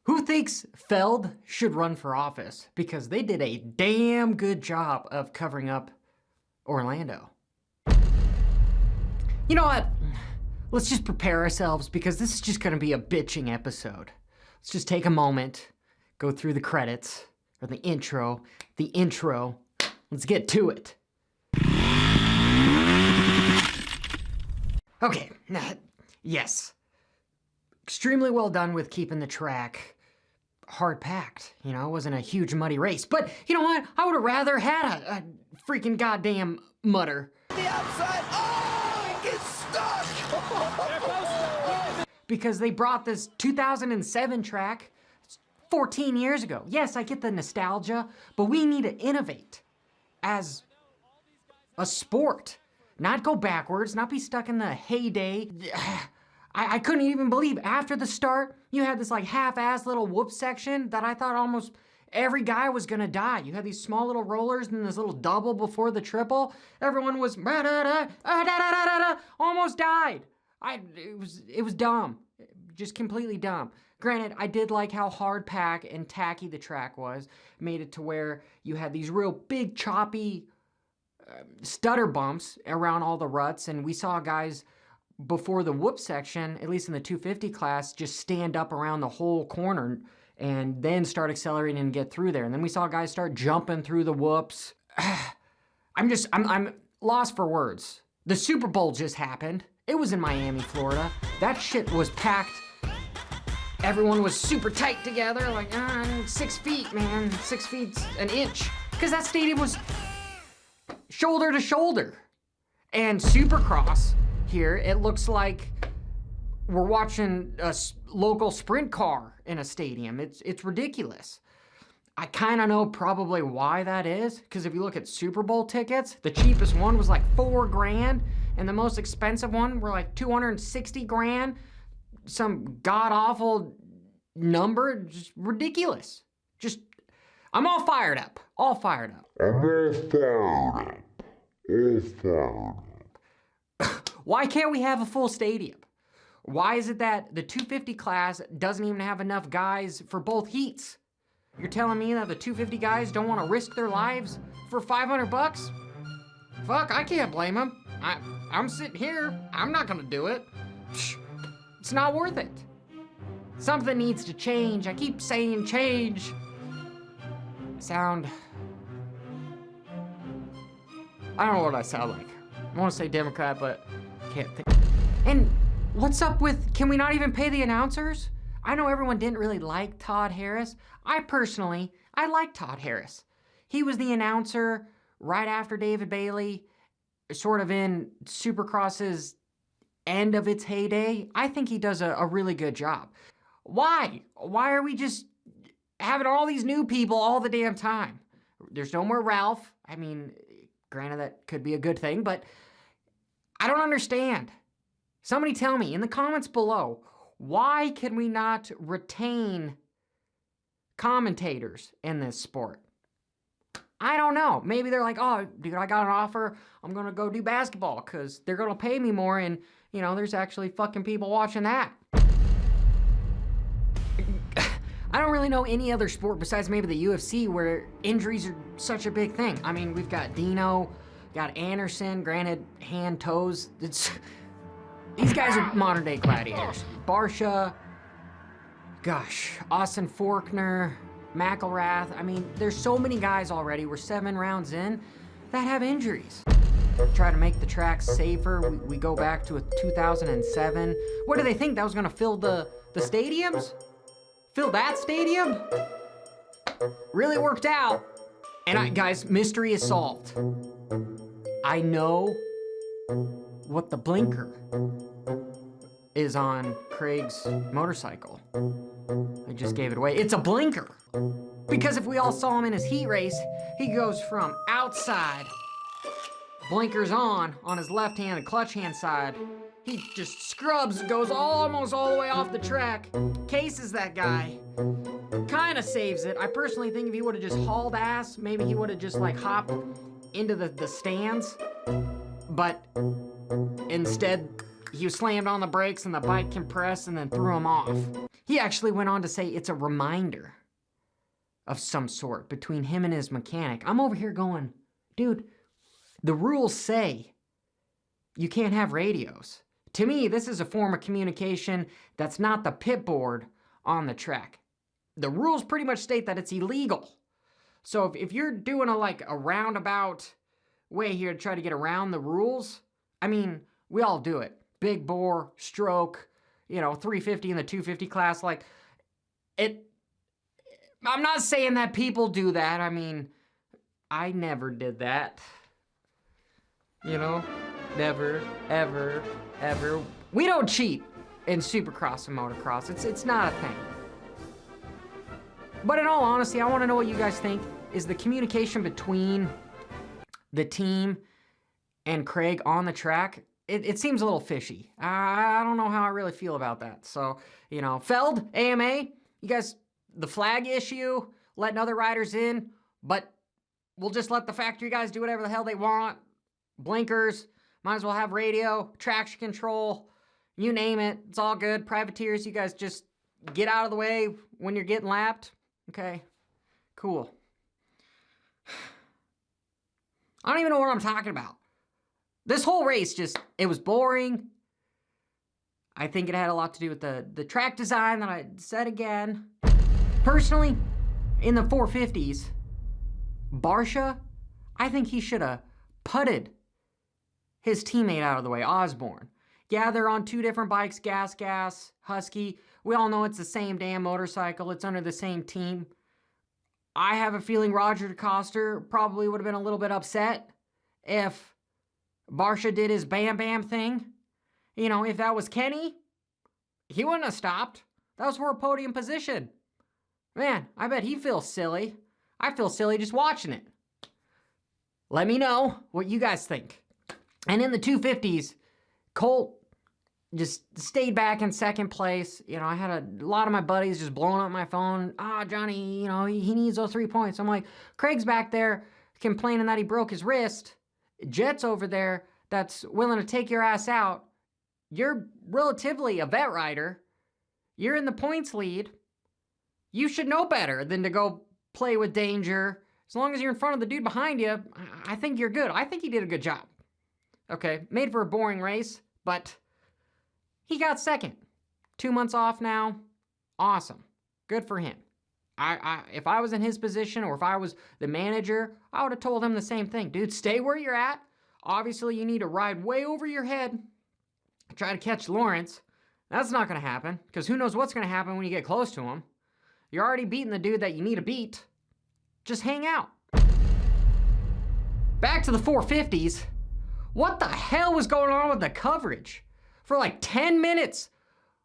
Who thinks Feld should run for office? Because they did a damn good job of covering up Orlando. You know what? Let's just prepare ourselves because this is just going to be a bitching episode. Let's just take a moment, go through the credits, or the intro. Let's get to it. Okay, yes. Extremely well done with keeping the track hard packed. You know, it wasn't a huge muddy race. But you know what? I would have rather had a freaking goddamn mutter. The outside, oh, it gets stuck! Because they brought this 2007 track 14 years ago. Yes, I get the nostalgia, but we need to innovate as a sport. Not go backwards, not be stuck in the heyday. I couldn't even believe after the start, you had this like half-ass little whoop section that I thought almost every guy was gonna die. You had these small little rollers and this little double before the triple. Everyone was almost died. It was dumb, just completely dumb. Granted, I did like how hard pack and tacky the track was. Made it to where you had these real big choppy stutter bumps around all the ruts, and we saw guys before the whoop section, at least in the 250 class, just stand up around the whole corner and then start accelerating and get through there. And then we saw guys start jumping through the whoops. I'm lost for words. The Super Bowl just happened. It was in Miami, Florida. That shit was packed. Everyone was super tight together, like 6 feet, man, 6 feet an inch. Because that stadium was shoulder to shoulder. And Supercross here, it looks like we're watching a local sprint car in a stadium. It's ridiculous. I kind of know probably why that is, because if you look at Super Bowl tickets, the cheapest one was like $4,000, and the most expensive one were like 260 grand. Some god-awful number, just ridiculous. Just, I'm all fired up. All fired up. Why can't we have a full stadium? Why is it that the 250 class doesn't even have enough guys for both heats? You're telling me that the 250 guys don't want to risk their lives for 500 bucks? Fuck, I can't blame them. I'm sitting here. I'm not gonna do it. It's not worth it. Something needs to change. I keep saying change. I don't know what I sound like. I want to say Democrat, but can't think. And what's up with, can we not even pay the announcers? I know everyone didn't really like Todd Harris. I like Todd Harris. He was the announcer right after David Bailey, sort of in Supercross's end of its heyday. I think he does a really good job. Why? Why are we just having all these new people all the damn time? There's no more Ralph. I mean, granted, that could be a good thing, but I don't understand. Somebody tell me in the comments below, why can we not retain commentators in this sport? I don't know. Maybe they're like, oh, dude, I got an offer. I'm going to go do basketball because they're going to pay me more, and, you know, there's actually fucking people watching that. I don't really know any other sport besides maybe the UFC where injuries are such a big thing. I mean, we've got Dino, got Anderson, granted, hand, toes. These guys are modern day gladiators. Barcia, gosh, Austin Faulkner, McElrath. I mean, there's so many guys already. We're 7 rounds in that have injuries. Try to make the track safer. We go back to a 2007. What do they think? That was gonna fill the stadiums? Fill that stadium? Really worked out. And guys, mystery is solved. I know what the blinker is on Craig's motorcycle. I just gave it away. It's a blinker. Because if we all saw him in his heat race, he goes from outside, blinkers on his left hand and clutch hand side. He just scrubs, goes almost all the way off the track, cases that guy, kind of saves it. I personally think if he would have just hauled ass, maybe he would have just like hopped into the stands, but instead he was slammed on the brakes and the bike compressed and then threw him off. He actually went on to say it's a reminder of some sort between him and his mechanic. I'm over here going, dude, the rules say you can't have radios. To me, this is a form of communication that's not the pit board on the track. The rules pretty much state that it's illegal. So if you're doing a roundabout way here to try to get around the rules, I mean, we all do it. Big bore, stroke, 350 in the 250 class, I'm not saying that people do that. I mean, I never did that. Never, ever, ever. We don't cheat in Supercross and motocross. It's not a thing. But in all honesty, I want to know what you guys think. Is the communication between the team and Craig on the track, it seems a little fishy. I don't know how I really feel about that. So, Feld, AMA, you guys, the flag issue, letting other riders in, but we'll just let the factory guys do whatever the hell they want. Blinkers, might as well have radio, traction control, you name it. It's all good. Privateers, you guys just get out of the way when you're getting lapped. Okay, cool. I don't even know what I'm talking about. This whole race it was boring. I think it had a lot to do with the track design that I said again. Personally, in the 450s, Barcia, I think he should have putted his teammate out of the way, Osbourne. Yeah, they're on two different bikes, gas, Husky. We all know it's the same damn motorcycle. It's under the same team. I have a feeling Roger DeCoster probably would have been a little bit upset if Barcia did his bam bam thing. If that was Kenny, he wouldn't have stopped. That was for a podium position. Man, I bet he feels silly. I feel silly just watching it. Let me know what you guys think. And in the 250s, Colt just stayed back in second place. I had a lot of my buddies just blowing up my phone. Johnny, he needs those 3 points. I'm like, Craig's back there complaining that he broke his wrist. Jet's over there that's willing to take your ass out. You're relatively a vet rider. You're in the points lead. You should know better than to go play with danger. As long as you're in front of the dude behind you, I think you're good. I think he did a good job. Okay, made for a boring race, but he got second. 2 months off now. Awesome. Good for him. If I was in his position or if I was the manager, I would have told him the same thing. Dude, stay where you're at. Obviously, you need to ride way over your head. Try to catch Lawrence. That's not going to happen, because who knows what's going to happen when you get close to him. You're already beating the dude that you need to beat. Just hang out. Back to the 450s. What the hell was going on with the coverage? For 10 minutes,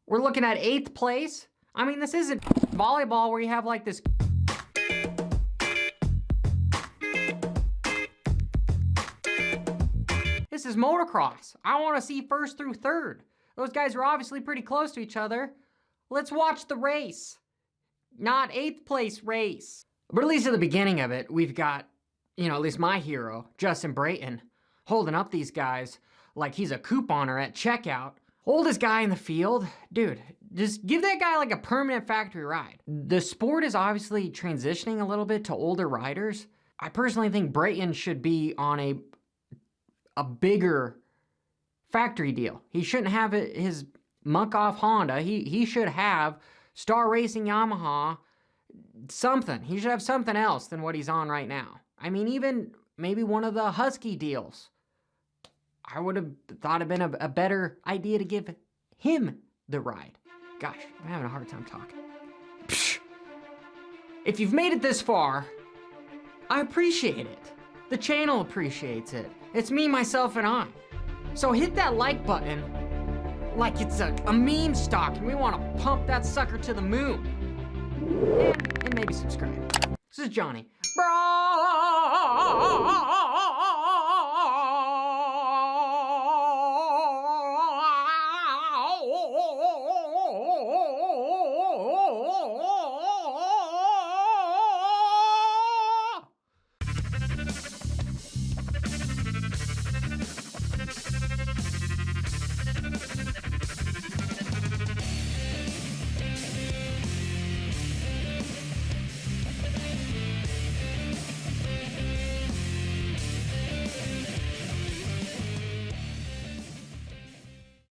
we're looking at 8th place. I mean, this isn't volleyball where you have this. This is motocross. I want to see 1st through 3rd. Those guys are obviously pretty close to each other. Let's watch the race. Not 8th place race. But at least at the beginning of it, we've got, at least my hero, Justin Brayton, holding up these guys like he's a couponer at checkout. Oldest guy in the field. Dude, just give that guy a permanent factory ride. The sport is obviously transitioning a little bit to older riders. I personally think Brayton should be on a bigger factory deal. He shouldn't have his muck-off Honda. He should have Star Racing Yamaha, something. He should have something else than what he's on right now. I mean, even maybe one of the Husky deals. I would have thought it'd been a better idea to give him the ride. Gosh, I'm having a hard time talking. Psh. If you've made it this far, I appreciate it. The channel appreciates it. It's me, myself, and I. So hit that like button like it's a meme stock, and we want to pump that sucker to the moon. And maybe subscribe. This is Johnny.